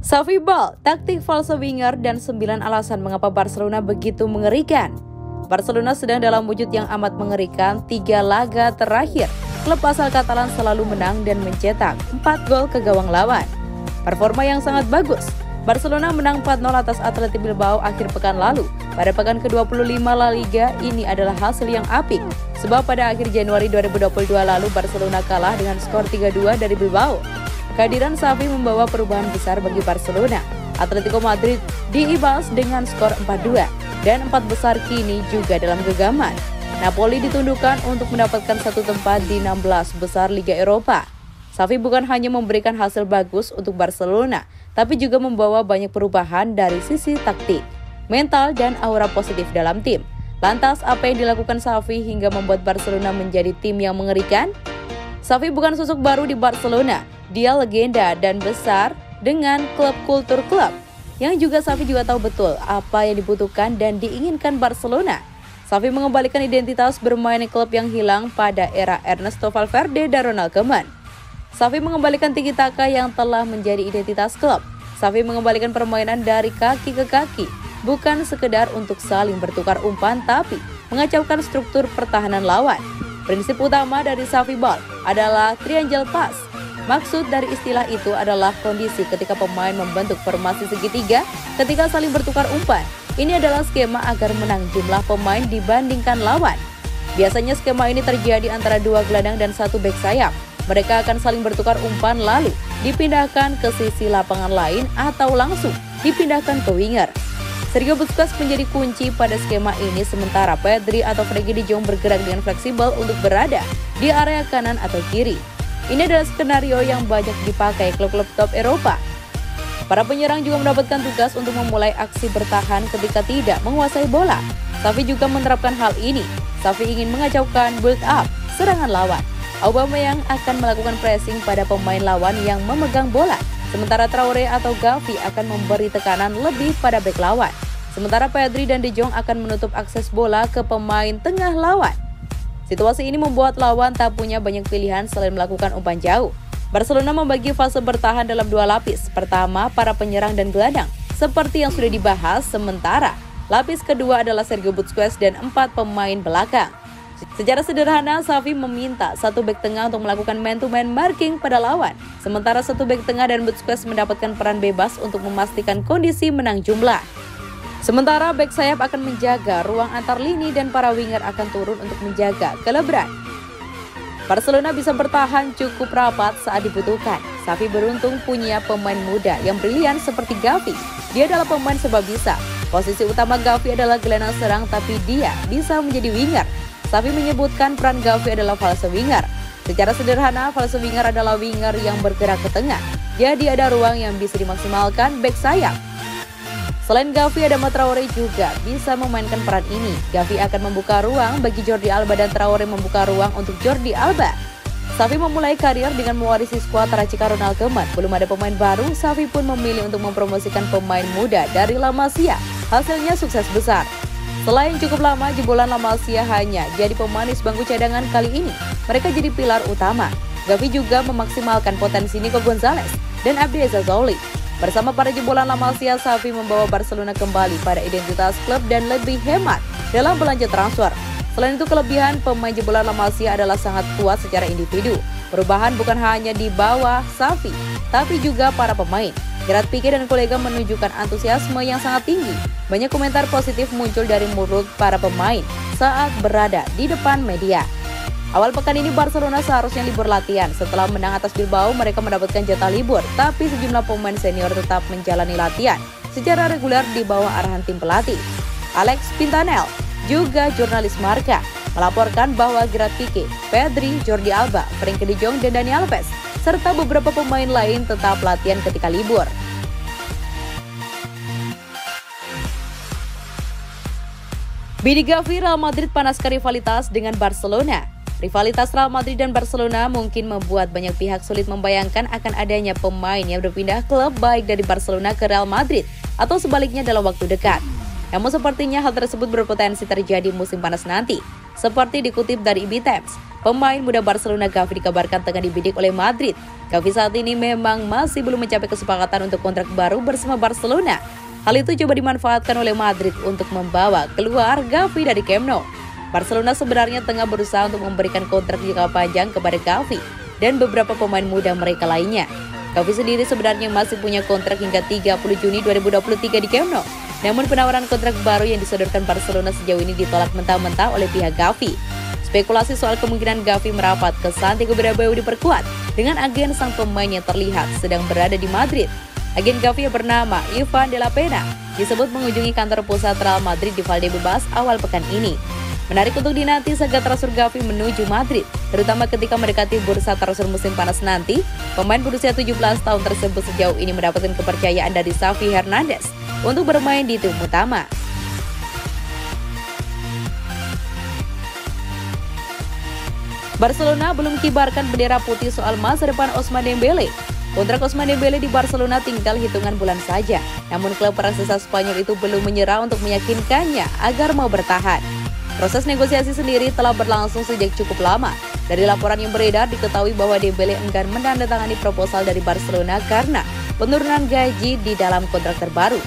Xavi Bal, taktik false winger dan 9 alasan mengapa Barcelona begitu mengerikan. Barcelona sedang dalam wujud yang amat mengerikan. 3 laga terakhir, klub asal Katalan selalu menang dan mencetak 4 gol ke gawang lawan. Performa yang sangat bagus. Barcelona menang 4-0 atas Athletic Bilbao akhir pekan lalu. Pada pekan ke-25 La Liga, ini adalah hasil yang apik. Sebab pada akhir Januari 2022 lalu, Barcelona kalah dengan skor 3-2 dari Bilbao. Kehadiran Xavi membawa perubahan besar bagi Barcelona. Atletico Madrid diibas dengan skor 4-2 dan 4 besar kini juga dalam genggaman. Napoli ditundukkan untuk mendapatkan satu tempat di 16 besar Liga Eropa. Xavi bukan hanya memberikan hasil bagus untuk Barcelona, tapi juga membawa banyak perubahan dari sisi taktik, mental, dan aura positif dalam tim. Lantas, apa yang dilakukan Xavi hingga membuat Barcelona menjadi tim yang mengerikan? Xavi bukan sosok baru di Barcelona. Dia legenda dan besar dengan klub kultur klub. Yang juga Xavi juga tahu betul apa yang dibutuhkan dan diinginkan Barcelona. Xavi mengembalikan identitas bermain di klub yang hilang pada era Ernesto Valverde dan Ronald Koeman. Xavi mengembalikan tiki-taka yang telah menjadi identitas klub. Xavi mengembalikan permainan dari kaki ke kaki, bukan sekedar untuk saling bertukar umpan, tapi mengacaukan struktur pertahanan lawan. Prinsip utama dari Xavi Bal adalah triangle pass. Maksud dari istilah itu adalah kondisi ketika pemain membentuk formasi segitiga ketika saling bertukar umpan. Ini adalah skema agar menang jumlah pemain dibandingkan lawan. Biasanya skema ini terjadi antara 2 gelandang dan 1 bek sayap. Mereka akan saling bertukar umpan lalu dipindahkan ke sisi lapangan lain atau langsung dipindahkan ke winger. Sergio Busquets menjadi kunci pada skema ini, sementara Pedri atau Frenkie de Jong bergerak dengan fleksibel untuk berada di area kanan atau kiri. Ini adalah skenario yang banyak dipakai klub-klub top Eropa. Para penyerang juga mendapatkan tugas untuk memulai aksi bertahan ketika tidak menguasai bola. Xavi juga menerapkan hal ini. Xavi ingin mengacaukan build up serangan lawan. Aubameyang akan melakukan pressing pada pemain lawan yang memegang bola, sementara Traore atau Gavi akan memberi tekanan lebih pada bek lawan. Sementara Pedri dan De Jong akan menutup akses bola ke pemain tengah lawan. Situasi ini membuat lawan tak punya banyak pilihan selain melakukan umpan jauh. Barcelona membagi fase bertahan dalam 2 lapis. Pertama, para penyerang dan gelandang, seperti yang sudah dibahas, sementara lapis kedua adalah Sergio Busquets dan 4 pemain belakang. Secara sederhana, Xavi meminta 1 bek tengah untuk melakukan man-to-man marking pada lawan, sementara 1 bek tengah dan Busquets mendapatkan peran bebas untuk memastikan kondisi menang jumlah. Sementara bek sayap akan menjaga ruang antar lini dan para winger akan turun untuk menjaga kelebihan. Barcelona bisa bertahan cukup rapat saat dibutuhkan. Xavi beruntung punya pemain muda yang brilian seperti Gavi. Dia adalah pemain serba bisa. Posisi utama Gavi adalah gelandang serang, tapi dia bisa menjadi winger. Xavi menyebutkan peran Gavi adalah false winger. Secara sederhana, false winger adalah winger yang bergerak ke tengah. Jadi ada ruang yang bisa dimaksimalkan bek sayap. Selain Gavi, ada Traore juga bisa memainkan peran ini. Gavi akan membuka ruang bagi Jordi Alba dan Traore membuka ruang untuk Jordi Alba. Xavi memulai karir dengan mewarisi skuad racikan Ronald Koeman. Belum ada pemain baru, Xavi pun memilih untuk mempromosikan pemain muda dari La Masia. Hasilnya sukses besar. Selain cukup lama, jebolan La Masia hanya jadi pemanis bangku cadangan kali ini. Mereka jadi pilar utama. Gavi juga memaksimalkan potensi Nico Gonzalez dan Abdi Zazoli. Bersama para jebolan La Masia, Xavi membawa Barcelona kembali pada identitas klub dan lebih hemat dalam belanja transfer. Selain itu, kelebihan pemain jebolan La Masia adalah sangat kuat secara individu. Perubahan bukan hanya di bawah Xavi, tapi juga para pemain. Gerard Pique dan kolega menunjukkan antusiasme yang sangat tinggi. Banyak komentar positif muncul dari mulut para pemain saat berada di depan media. Awal pekan ini Barcelona seharusnya libur latihan. Setelah menang atas Bilbao, mereka mendapatkan jatah libur. Tapi sejumlah pemain senior tetap menjalani latihan secara reguler di bawah arahan tim pelatih. Alex Pintanel, juga jurnalis Marca, melaporkan bahwa Gerard Pique, Pedri, Jordi Alba, Frenkie de Jong, dan Dani Alves, serta beberapa pemain lain tetap latihan ketika libur. Bidik Gavi, Real Madrid panaskan rivalitas dengan Barcelona. Rivalitas Real Madrid dan Barcelona mungkin membuat banyak pihak sulit membayangkan akan adanya pemain yang berpindah klub baik dari Barcelona ke Real Madrid atau sebaliknya dalam waktu dekat. Namun sepertinya hal tersebut berpotensi terjadi musim panas nanti. Seperti dikutip dari IB Times, Pemain muda Barcelona Gavi dikabarkan tengah dibidik oleh Madrid. Gavi saat ini memang masih belum mencapai kesepakatan untuk kontrak baru bersama Barcelona. Hal itu coba dimanfaatkan oleh Madrid untuk membawa keluar Gavi dari Camp Nou. Barcelona sebenarnya tengah berusaha untuk memberikan kontrak jangka panjang kepada Gavi dan beberapa pemain muda mereka lainnya. Gavi sendiri sebenarnya masih punya kontrak hingga 30 Juni 2023 di Camp Nou. Namun penawaran kontrak baru yang disodorkan Barcelona sejauh ini ditolak mentah-mentah oleh pihak Gavi. Spekulasi soal kemungkinan Gavi merapat ke Santiago Bernabeu diperkuat dengan agen sang pemain yang terlihat sedang berada di Madrid. Agen Gavi yang bernama Ivan de la Pena disebut mengunjungi kantor pusat Real Madrid di Valdebebas awal pekan ini. Menarik untuk dinanti saga transfer Gavi menuju Madrid, terutama ketika mendekati bursa transfer musim panas nanti. Pemain berusia 17 tahun tersebut sejauh ini mendapatkan kepercayaan dari Xavi Hernandez untuk bermain di tim utama. Barcelona belum kibarkan bendera putih soal masa depan Ousmane Dembele. Kontrak Ousmane Dembele di Barcelona tinggal hitungan bulan saja. Namun klub raksasa Spanyol itu belum menyerah untuk meyakinkannya agar mau bertahan. Proses negosiasi sendiri telah berlangsung sejak cukup lama. Dari laporan yang beredar diketahui bahwa Dembele enggan menandatangani proposal dari Barcelona karena penurunan gaji di dalam kontrak terbaru.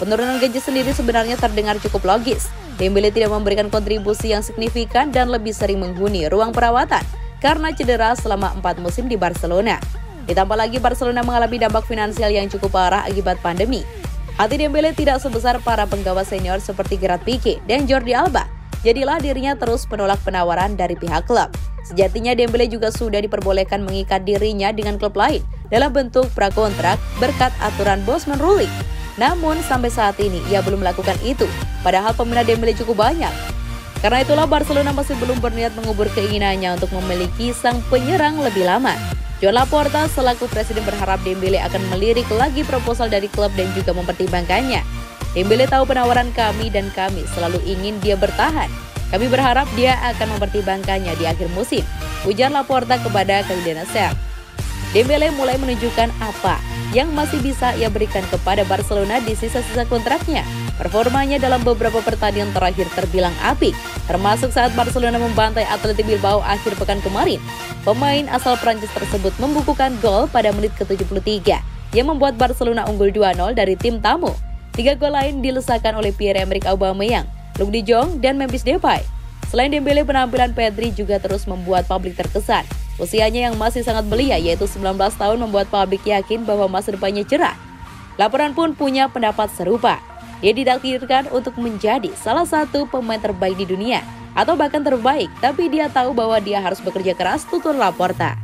Penurunan gaji sendiri sebenarnya terdengar cukup logis. Dembele tidak memberikan kontribusi yang signifikan dan lebih sering menghuni ruang perawatan karena cedera selama 4 musim di Barcelona. Ditambah lagi Barcelona mengalami dampak finansial yang cukup parah akibat pandemi. Hati Dembele tidak sebesar para penggawa senior seperti Gerard Pique dan Jordi Alba. Jadilah dirinya terus menolak penawaran dari pihak klub. Sejatinya Dembele juga sudah diperbolehkan mengikat dirinya dengan klub lain dalam bentuk prakontrak berkat aturan Bosman Ruling. Namun sampai saat ini ia belum melakukan itu, padahal peminat Dembele cukup banyak. Karena itulah Barcelona masih belum berniat mengubur keinginannya untuk memiliki sang penyerang lebih lama. Joan Laporta selaku presiden berharap Dembele akan melirik lagi proposal dari klub dan juga mempertimbangkannya. Dembele tahu penawaran kami dan kami selalu ingin dia bertahan. Kami berharap dia akan mempertimbangkannya di akhir musim, ujar Laporta kepada Cadena SER. Dembele mulai menunjukkan apa yang masih bisa ia berikan kepada Barcelona di sisa-sisa kontraknya. Performanya dalam beberapa pertandingan terakhir terbilang apik, termasuk saat Barcelona membantai Athletic Bilbao akhir pekan kemarin. Pemain asal Prancis tersebut membukukan gol pada menit ke-73 yang membuat Barcelona unggul 2-0 dari tim tamu. 3 gol lain dilesakan oleh Pierre-Emerick Aubameyang, Luuk de Jong, dan Memphis Depay. Selain Dembele, penampilan Pedri juga terus membuat publik terkesan. Usianya yang masih sangat belia yaitu 19 tahun membuat publik yakin bahwa masa depannya cerah. Laporan pun punya pendapat serupa. Dia ditakdirkan untuk menjadi salah satu pemain terbaik di dunia atau bahkan terbaik, tapi dia tahu bahwa dia harus bekerja keras, tutur Laporta.